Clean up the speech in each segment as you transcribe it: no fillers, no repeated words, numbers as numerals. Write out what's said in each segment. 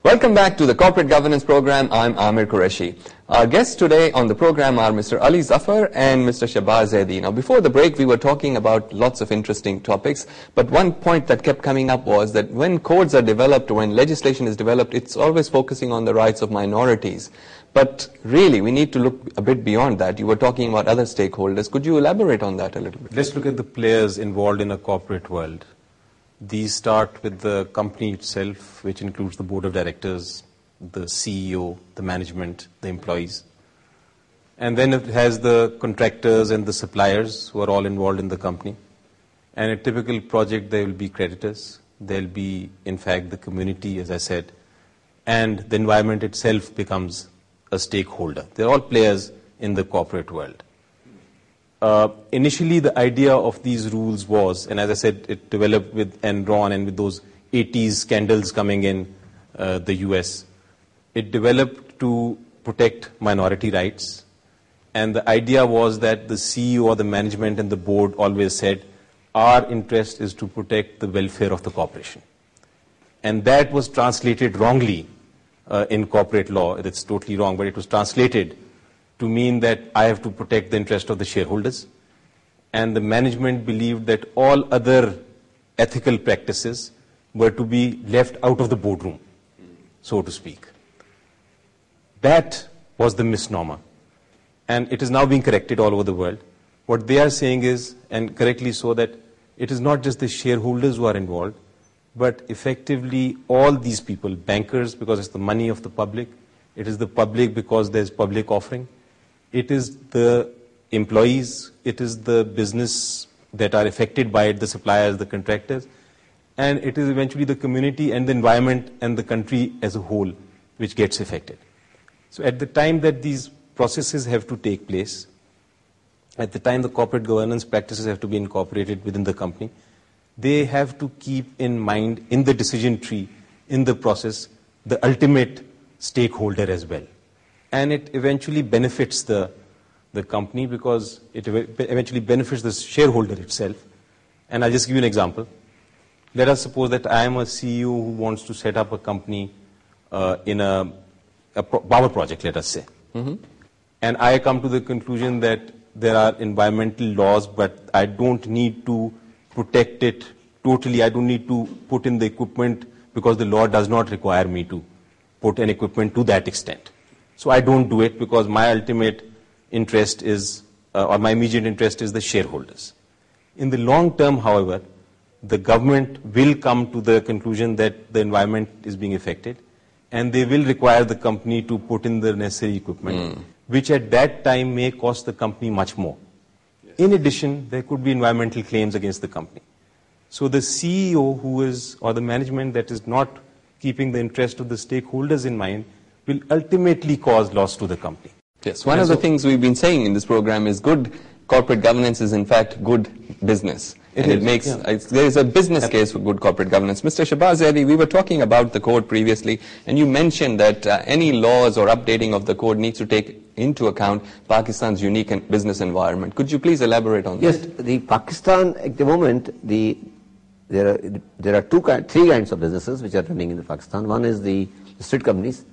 Welcome back to the Corporate Governance Program. I'm Amir Qureshi. Our guests today on the program are Mr. Ali Zafar and Mr. Shahbaz Zaidi. Now, before the break, we were talking about lots of interesting topics, but one point that kept coming up was that when codes are developed, when legislation is developed, it's always focusing on the rights of minorities. But really, we need to look a bit beyond that. You were talking about other stakeholders. Could you elaborate on that a little bit? Let's look at the players involved in a corporate world. These start with the company itself, which includes the board of directors, the CEO, the management, the employees. And then it has the contractors and the suppliers who are all involved in the company. And a typical project, there will be creditors. There will be, in fact, the community, as I said. And the environment itself becomes a stakeholder. They're all players in the corporate world. Initially, the idea of these rules was, and as I said, it developed with Enron and with those 80s scandals coming in the US. It developed to protect minority rights. And the idea was that the CEO or the management and the board always said, our interest is to protect the welfare of the corporation. And that was translated wrongly in corporate law. It's totally wrong, but it was translated to mean that I have to protect the interest of the shareholders. And the management believed that all other ethical practices were to be left out of the boardroom, so to speak. That was the misnomer. And it is now being corrected all over the world. What they are saying is, and correctly so, that it is not just the shareholders who are involved, but effectively all these people, bankers because it's the money of the public, it is the public because there's public offering, it is the employees, it is the business that are affected by it, the suppliers, the contractors, and it is eventually the community and the environment and the country as a whole which gets affected. So at the time that these processes have to take place, at the time the corporate governance practices have to be incorporated within the company, they have to keep in mind in the decision tree, in the process, the ultimate stakeholder as well. And it eventually benefits the company because it eventually benefits the shareholder itself. And I'll just give you an example. Let us suppose that I am a CEO who wants to set up a company in a power project, let us say. Mm-hmm. And I come to the conclusion that there are environmental laws, but I don't need to protect it totally. I don't need to put in the equipment because the law does not require me to put an equipment to that extent. So I don't do it because my ultimate interest is, or my immediate interest is the shareholders. In the long term, however, the government will come to the conclusion that the environment is being affected and they will require the company to put in the necessary equipment, which at that time may cost the company much more. Yes. In addition, there could be environmental claims against the company. So the CEO who is, or the management that is not keeping the interest of the stakeholders in mind will ultimately cause loss to the company. Yes, one of the things we've been saying in this program is good corporate governance is in fact good business. There is a business case for good corporate governance. Mr. Shahbaz Zaidi, we were talking about the code previously, and you mentioned that any laws or updating of the code needs to take into account Pakistan's unique business environment. Could you please elaborate on that? Yes, the Pakistan at the moment, there are three kinds of businesses which are running in Pakistan. One is the listed companies,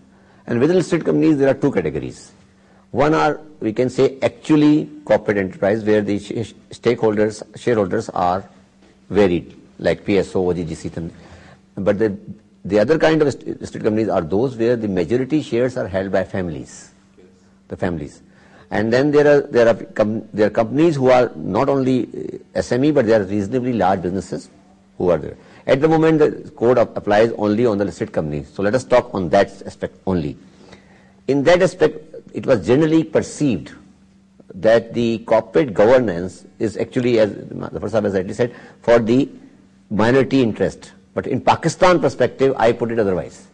and within listed companies there are two categories. One are, we can say, actually corporate enterprise where the shareholders are varied, like PSO, OGGC. But the other kind of listed companies are those where the majority shares are held by families, the families. And then there are companies who are not only SME, but they are reasonably large businesses who are there. At the moment, the code applies only on the listed companies. So let us talk on that aspect only. In that aspect, it was generally perceived that the corporate governance is actually, as the First has rightly said, for the minority interest. But in Pakistan perspective, I put it otherwise.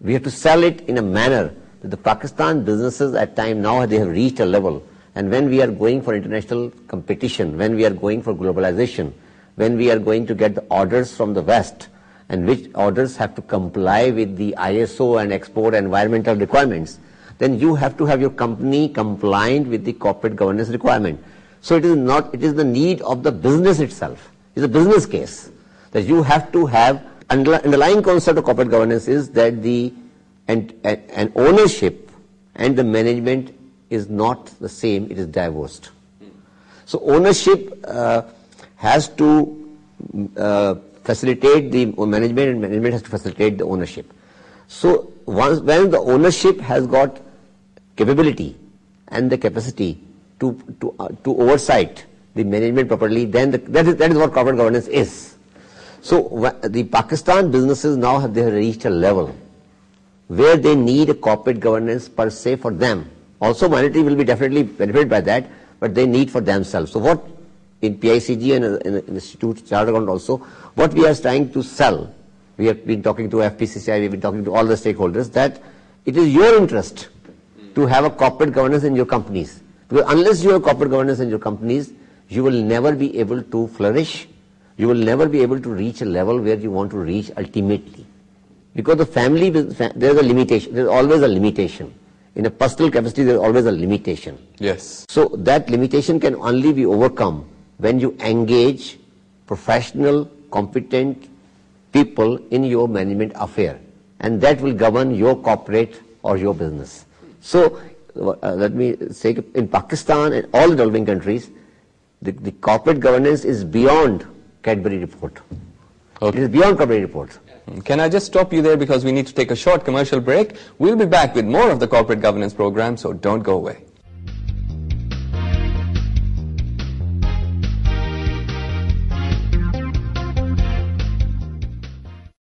We have to sell it in a manner that the Pakistan businesses at time now they have reached a level, and when we are going for international competition, when we are going for globalization, when we are going to get the orders from the West, and which orders have to comply with the ISO and export environmental requirements, then you have to have your company compliant with the corporate governance requirement. So it is the need of the business itself. It's a business case that you have to have underlying concept of corporate governance is that an ownership and the management is not the same, it is divorced. So ownership has to facilitate the management, and management has to facilitate the ownership. So when the ownership has got capability and the capacity to oversight the management properly, then that is what corporate governance is. So the Pakistan businesses now they have reached a level where they need a corporate governance per se for them. Also minority will be definitely benefited by that, but they need for themselves. So what in PICG and in the Institute Chartered Account also, what we are trying to sell, we have been talking to FPCCI, we have been talking to all the stakeholders, that it is your interest to have a corporate governance in your companies. Because unless you have corporate governance in your companies, you will never be able to flourish. You will never be able to reach a level where you want to reach ultimately. Because the family, there is a limitation. There is always a limitation. In a personal capacity, there is always a limitation. Yes. So that limitation can only be overcome when you engage professional, competent people in your management affair. And that will govern your corporate or your business. So let me say, in Pakistan and all the developing countries, the corporate governance is beyond Cadbury report. Okay. It is beyond Cadbury report. Can I just stop you there because we need to take a short commercial break? We'll be back with more of the corporate governance program, so don't go away.